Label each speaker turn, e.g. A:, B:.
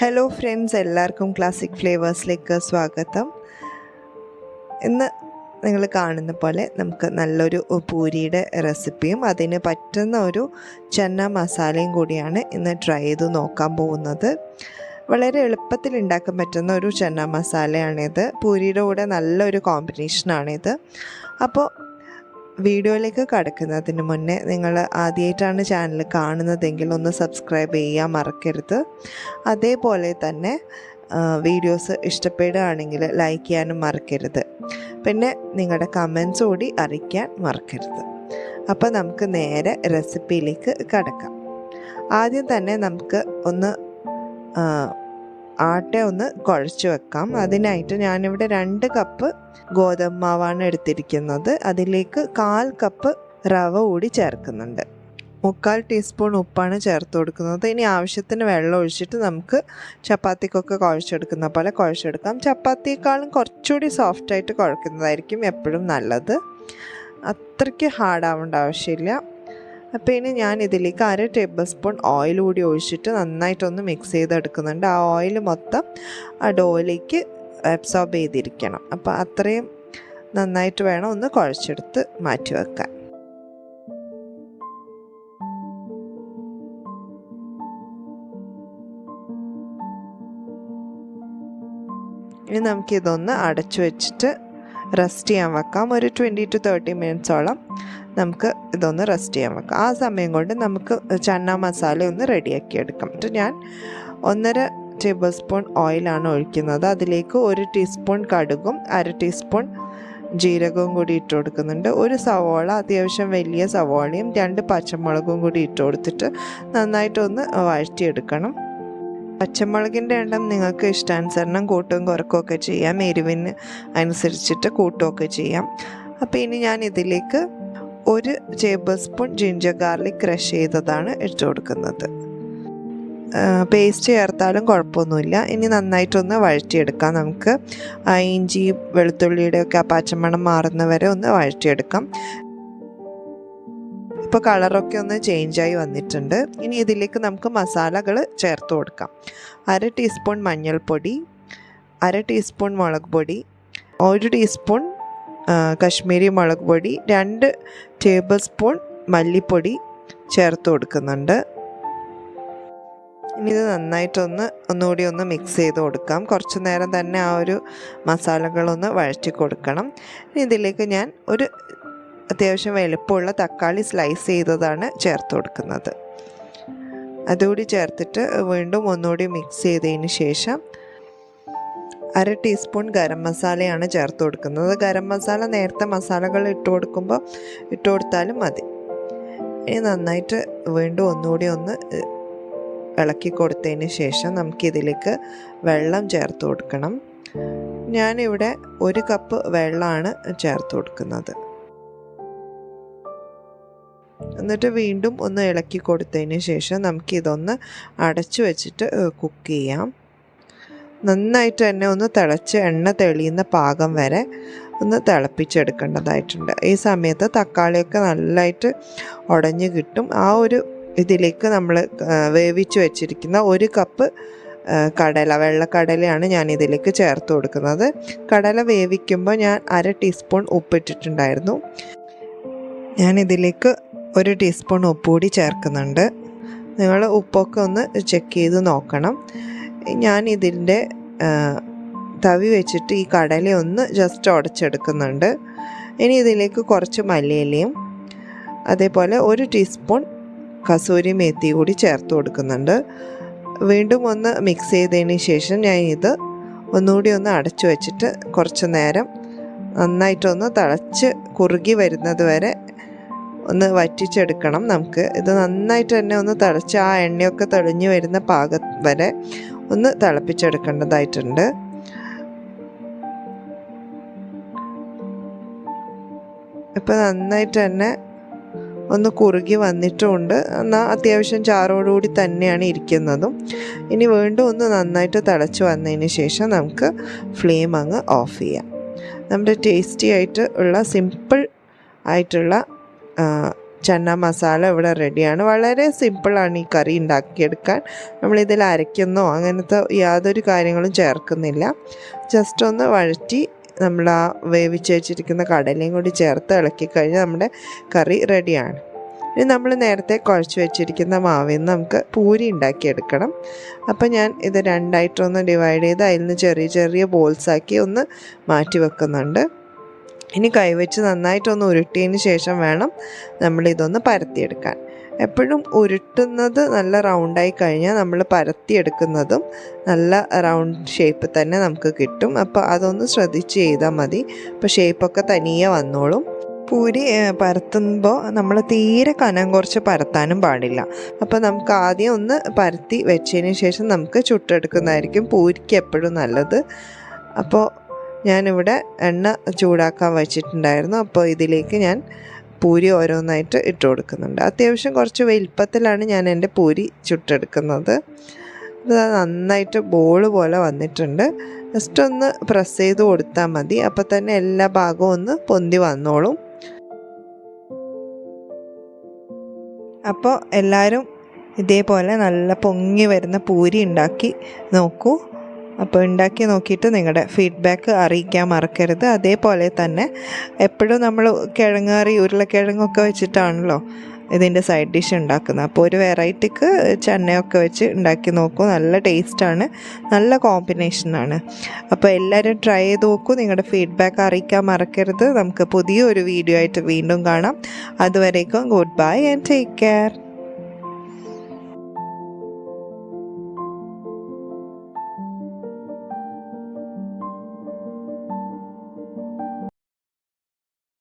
A: Hello friends, എല്ലാവർക്കും classic ഫ്ലേവേഴ്സിലേക്ക് സ്വാഗതം. ഇന്ന് നിങ്ങൾ കാണുന്ന പോലെ നമുക്ക് നല്ലൊരു പൂരിയുടെ റെസിപ്പിയും അതിന് പറ്റുന്ന ഒരു ചന്ന മസാലയും കൂടിയാണ് ഇന്ന് ട്രൈ ചെയ്ത് നോക്കാൻ പോകുന്നത്. വളരെ എളുപ്പത്തിൽ ഉണ്ടാക്കാൻ പറ്റുന്ന ഒരു ചന്ന മസാലയാണിത്. പൂരിയുടെ കൂടെ നല്ലൊരു കോമ്പിനേഷനാണിത്. അപ്പോൾ വീഡിയോയിലേക്ക് കടക്കുന്നതിന് മുന്നേ നിങ്ങൾ ആദ്യമായിട്ടാണ് ചാനൽ കാണുന്നതെങ്കിൽ ഒന്ന് സബ്സ്ക്രൈബ് ചെയ്യാൻ മറക്കരുത്. അതേപോലെ തന്നെ വീഡിയോസ് ഇഷ്ടപ്പെടുകയാണെങ്കിൽ ലൈക്ക് ചെയ്യാനും മറക്കരുത്. പിന്നെ നിങ്ങളുടെ കമൻസ് കൂടി അറിയിക്കാൻ മറക്കരുത്. അപ്പോൾ നമുക്ക് നേരെ റെസിപ്പിയിലേക്ക് കടക്കാം. ആദ്യം തന്നെ നമുക്ക് ഒന്ന് ആട്ട ഒന്ന് കുഴച്ച് വെക്കാം. അതിനായിട്ട് ഞാനിവിടെ 2 കപ്പ് ഗോതമ്പ് മാവാണ് എടുത്തിരിക്കുന്നത്. അതിലേക്ക് 1/4 കപ്പ് റവ കൂടി ചേർക്കുന്നുണ്ട്. 3/4 ടീസ്പൂൺ ഉപ്പാണ് ചേർത്ത് കൊടുക്കുന്നത്. ഇനി ആവശ്യത്തിന് വെള്ളം ഒഴിച്ചിട്ട് നമുക്ക് ചപ്പാത്തിക്കൊക്കെ കുഴച്ചെടുക്കുന്ന പോലെ കുഴച്ചെടുക്കാം. ചപ്പാത്തിയേക്കാളും കുറച്ചുകൂടി സോഫ്റ്റായിട്ട് കുഴക്കുന്നതായിരിക്കും എപ്പോഴും നല്ലത്. അത്രയ്ക്ക് ഹാർഡാവേണ്ട ആവശ്യമില്ല. അപ്പോൾ ഇനി ഞാൻ ഇതിലേക്ക് 1/2 ടേബിൾ സ്പൂൺ ഓയിൽ കൂടി ഒഴിച്ചിട്ട് നന്നായിട്ടൊന്ന് മിക്സ് ചെയ്തെടുക്കുന്നുണ്ട്. ആ ഓയിൽ മൊത്തം ആ ഡോയിലേക്ക് അബ്സോർബ് ചെയ്തിരിക്കണം. അപ്പോൾ അത്രയും നന്നായിട്ട് വേണം ഒന്ന് കുഴച്ചെടുത്ത് മാറ്റി വെക്കാൻ. ഇനി നമുക്കിതൊന്ന് അടച്ചു വെച്ചിട്ട് റെസ്റ്റ് ചെയ്യാൻ വെക്കാം. ഒരു 20 to 30 മിനിറ്റ്സോളം നമുക്ക് ഇതൊന്ന് റെസ്റ്റ് ചെയ്യാൻ വെക്കാം. ആ സമയം കൊണ്ട് നമുക്ക് ചന്ന മസാല ഒന്ന് റെഡിയാക്കി എടുക്കാം. എന്നിട്ട് ഞാൻ 1.5 ടേബിൾ സ്പൂൺ ഓയിലാണ് ഒഴിക്കുന്നത്. അതിലേക്ക് 1 ടീസ്പൂൺ കടുകും 1/2 ടീസ്പൂൺ ജീരകവും കൂടി ഇട്ട് കൊടുക്കുന്നുണ്ട്. ഒരു സവോള, അത്യാവശ്യം വലിയ സവോളയും 2 പച്ചമുളകും കൂടി ഇട്ട് കൊടുത്തിട്ട് നന്നായിട്ടൊന്ന് വഴറ്റിയെടുക്കണം. പച്ചമുളകിൻ്റെ എണ്ണം നിങ്ങൾക്ക് ഇഷ്ടാനുസരണം കൂട്ടും കുറക്കുകയൊക്കെ ചെയ്യാം. എരിവിന് അനുസരിച്ചിട്ട് കൂട്ടുകയൊക്കെ ചെയ്യാം. അപ്പോൾ ഇനി ഞാൻ ഇതിലേക്ക് 1 table spoon ginger garlic crush ചെയ്തതാണ് ഇട്ട് കൊടുക്കുന്നത്. പേസ്റ്റ് ചേർത്താലും കുഴപ്പമൊന്നുമില്ല. ഇനി നന്നായിട്ടൊന്ന് വഴറ്റിയെടുക്കാം. നമുക്ക് ഇഞ്ചി വെളുത്തുള്ളിയുടെയൊക്കെ ആ പച്ചമണം മാറുന്നവരെ ഒന്ന് വഴറ്റിയെടുക്കാം. ഇപ്പോൾ കളറൊക്കെ ഒന്ന് ചേഞ്ചായി വന്നിട്ടുണ്ട്. ഇനി ഇതിലേക്ക് നമുക്ക് മസാലകൾ ചേർത്ത് കൊടുക്കാം. 1/2 ടീസ്പൂൺ മഞ്ഞൾപ്പൊടി, 1/2 ടീസ്പൂൺ മുളക് പൊടി, 1 ടീസ്പൂൺ കശ്മീരി മുളക് പൊടി, 2 ടേബിൾ സ്പൂൺ മല്ലിപ്പൊടി ചേർത്ത് കൊടുക്കുന്നുണ്ട്. ഇനി ഇത് ഒന്നുകൂടി ഒന്ന് മിക്സ് ചെയ്ത് കൊടുക്കാം. കുറച്ച് നേരം തന്നെ ആ ഒരു മസാലകളൊന്ന് വഴറ്റി കൊടുക്കണം. ഇനി ഇതിലേക്ക് ഞാൻ ഒരു അത്യാവശ്യം വലുപ്പമുള്ള തക്കാളി സ്ലൈസ് ചെയ്തതാണ് ചേർത്ത് കൊടുക്കുന്നത്. അതുകൂടി ചേർത്തിട്ട് വീണ്ടും ഒന്നുകൂടി മിക്സ് ചെയ്തതിന് ശേഷം 1/2 ടീസ്പൂൺ ഗരം മസാലയാണ് ചേർത്ത് കൊടുക്കുന്നത്. ഗരം മസാല നേരത്തെ മസാലകൾ ഇട്ട് കൊടുത്താലും മതി. ഇനി നന്നായിട്ട് വീണ്ടും ഒന്നുകൂടി ഒന്ന് ഇളക്കി കൊടുത്തതിന് ശേഷം നമുക്കിതിലേക്ക് വെള്ളം ചേർത്ത് കൊടുക്കണം. ഞാനിവിടെ 1 കപ്പ് വെള്ളമാണ് ചേർത്ത് കൊടുക്കുന്നത്. എന്നിട്ട് വീണ്ടും ഒന്ന് ഇളക്കി കൊടുത്തതിന് ശേഷം നമുക്കിതൊന്ന് അടച്ചു വെച്ചിട്ട് കുക്ക് ചെയ്യാം. നന്നായിട്ട് തന്നെ ഒന്ന് തിളച്ച് എണ്ണ തെളിയുന്ന പാകം വരെ ഒന്ന് തിളപ്പിച്ചെടുക്കേണ്ടതായിട്ടുണ്ട്. ഈ സമയത്ത് തക്കാളിയൊക്കെ നല്ലതായിട്ട് ഉടഞ്ഞ് കിട്ടും. ആ ഒരു ഇതിലേക്ക് നമ്മൾ വേവിച്ച് വെച്ചിരിക്കുന്ന 1 കപ്പ് വെള്ളക്കടലയാണ് ഞാൻ ഇതിലേക്ക് ചേർത്ത് കൊടുക്കുന്നത്. കടല വേവിക്കുമ്പോൾ ഞാൻ 1/2 ടീസ്പൂൺ ഉപ്പിട്ടിട്ടുണ്ടായിരുന്നു. ഞാനിതിലേക്ക് 1 ടീസ്പൂൺ ഉപ്പ് കൂടി ചേർക്കുന്നുണ്ട്. നിങ്ങൾ ഉപ്പൊക്കെ ഒന്ന് ചെക്ക് ചെയ്ത് നോക്കണം. ഞാൻ ഇതിൻ്റെ തവി വെച്ചിട്ട് ഈ കടലയൊന്ന് ജസ്റ്റ് ഉടച്ചെടുക്കുന്നുണ്ട്. ഇനി ഇതിലേക്ക് കുറച്ച് മല്ലിയിലയും അതേപോലെ 1 ടീസ്പൂൺ കസൂരി മേത്തി കൂടി ചേർത്ത് കൊടുക്കുന്നുണ്ട്. വീണ്ടും ഒന്ന് മിക്സ് ചെയ്തതിന് ശേഷം ഞാൻ ഇത് ഒന്നുകൂടി ഒന്ന് അടച്ചു വെച്ചിട്ട് കുറച്ച് നേരം നന്നായിട്ടൊന്ന് തിളച്ച് കുറുകി വരുന്നത് വരെ ഒന്ന് വറ്റിച്ചെടുക്കണം. നമുക്ക് ഇത് നന്നായിട്ട് തന്നെ ഒന്ന് തിളച്ച് ആ എണ്ണയൊക്കെ തെളിഞ്ഞു വരുന്ന പാകം വരെ ഒന്ന് തിളപ്പിച്ചെടുക്കേണ്ടതായിട്ടുണ്ട്. ഇപ്പം നന്നായിട്ട് തന്നെ ഒന്ന് കുറുകി വന്നിട്ടുമുണ്ട്. എന്നാൽ അത്യാവശ്യം ചാറോടുകൂടി തന്നെയാണ് ഇരിക്കുന്നതും. ഇനി വീണ്ടും ഒന്ന് നന്നായിട്ട് തിളച്ച് വന്നതിന് ശേഷം നമുക്ക് ഫ്ലെയിം അങ്ങ് ഓഫ് ചെയ്യാം. നമ്മുടെ ടേസ്റ്റി ആയിട്ട് ഉള്ള സിമ്പിൾ ആയിട്ടുള്ള ചന്ന മസാല ഇവിടെ റെഡിയാണ്. വളരെ സിമ്പിളാണ് ഈ കറി ഉണ്ടാക്കിയെടുക്കാൻ. നമ്മളിതിൽ അരയ്ക്കുന്നോ അങ്ങനത്തെ യാതൊരു കാര്യങ്ങളും ചേർക്കുന്നില്ല. ജസ്റ്റ് ഒന്ന് വഴറ്റി നമ്മൾ ആ വേവിച്ച് വെച്ചിരിക്കുന്ന കടലയും കൂടി ചേർത്ത് ഇളക്കി കഴിഞ്ഞാൽ നമ്മുടെ കറി റെഡിയാണ്. ഇനി നമ്മൾ നേരത്തെ കുഴച്ച് വെച്ചിരിക്കുന്ന മാവിൽ നിന്ന് നമുക്ക് പൂരി ഉണ്ടാക്കിയെടുക്കണം. അപ്പോൾ ഞാൻ ഇത് രണ്ടായിട്ടൊന്ന് ഡിവൈഡ് ചെയ്ത് അതിൽ നിന്ന് ചെറിയ ചെറിയ ബോൾസാക്കി ഒന്ന് മാറ്റി വെക്കുന്നുണ്ട്. ഇനി കൈവച്ച് നന്നായിട്ടൊന്ന് ഉരുട്ടിയതിന് ശേഷം വേണം നമ്മളിതൊന്ന് പരത്തിയെടുക്കാൻ. എപ്പോഴും ഉരുട്ടുന്നത് നല്ല റൗണ്ടായി കഴിഞ്ഞാൽ നമ്മൾ പരത്തിയെടുക്കുന്നതും നല്ല റൗണ്ട് ഷേപ്പ് തന്നെ നമുക്ക് കിട്ടും. അപ്പോൾ അതൊന്ന് ശ്രദ്ധിച്ച് ചെയ്താൽ മതി. അപ്പോൾ ഷേപ്പൊക്കെ തനിയെ വന്നോളും. പൂരി പരത്തുമ്പോൾ നമ്മൾ തീരെ കനം കുറച്ച് പരത്താനും പാടില്ല. അപ്പോൾ നമുക്ക് ആദ്യം ഒന്ന് പരത്തി വെച്ചതിന് ശേഷം നമുക്ക് ചുട്ടെടുക്കുന്നതായിരിക്കും പൂരിക്ക് എപ്പോഴും നല്ലത്. അപ്പോൾ ഞാനിവിടെ എണ്ണ ചൂടാക്കാൻ വെച്ചിട്ടുണ്ടായിരുന്നു. അപ്പോൾ ഇതിലേക്ക് ഞാൻ പൂരി ഓരോന്നായിട്ട് ഇട്ട് കൊടുക്കുന്നുണ്ട്. അത്യാവശ്യം കുറച്ച് വലിപ്പത്തിലാണ് ഞാൻ എൻ്റെ പൂരി ചുട്ടെടുക്കുന്നത്. ഇത് നന്നായിട്ട് ബോൾ പോലെ വന്നിട്ടുണ്ട്. ജസ്റ്റ് ഒന്ന് പ്രസ് ചെയ്ത് കൊടുത്താൽ മതി. അപ്പോൾ തന്നെ എല്ലാ ഭാഗവും ഒന്ന് പൊന്തി വന്നോളും. അപ്പോൾ എല്ലാവരും ഇതേപോലെ നല്ല പൊങ്ങി വരുന്ന പൂരി ഉണ്ടാക്കി നോക്കൂ. അപ്പോൾ ഉണ്ടാക്കി നോക്കിയിട്ട് നിങ്ങളുടെ ഫീഡ്ബാക്ക് അറിയിക്കാൻ മറക്കരുത്. അതേപോലെ തന്നെ എപ്പോഴും നമ്മൾ കിഴങ്ങ് കറി ഉരുളക്കിഴങ്ങൊക്കെ വെച്ചിട്ടാണല്ലോ ഇതിൻ്റെ സൈഡ് ഡിഷ് ഉണ്ടാക്കുന്നത്. അപ്പോൾ ഒരു വെറൈറ്റിക്ക് ചന്നയൊക്കെ വെച്ച് ഉണ്ടാക്കി നോക്കൂ. നല്ല ടേസ്റ്റാണ്, നല്ല കോമ്പിനേഷനാണ്. അപ്പോൾ എല്ലാവരും ട്രൈ ചെയ്ത് നോക്കൂ. നിങ്ങളുടെ ഫീഡ്ബാക്ക് അറിയിക്കാൻ മറക്കരുത്. നമുക്ക് പുതിയൊരു വീഡിയോ ആയിട്ട് വീണ്ടും കാണാം. അതുവരേക്കും good bye and take care.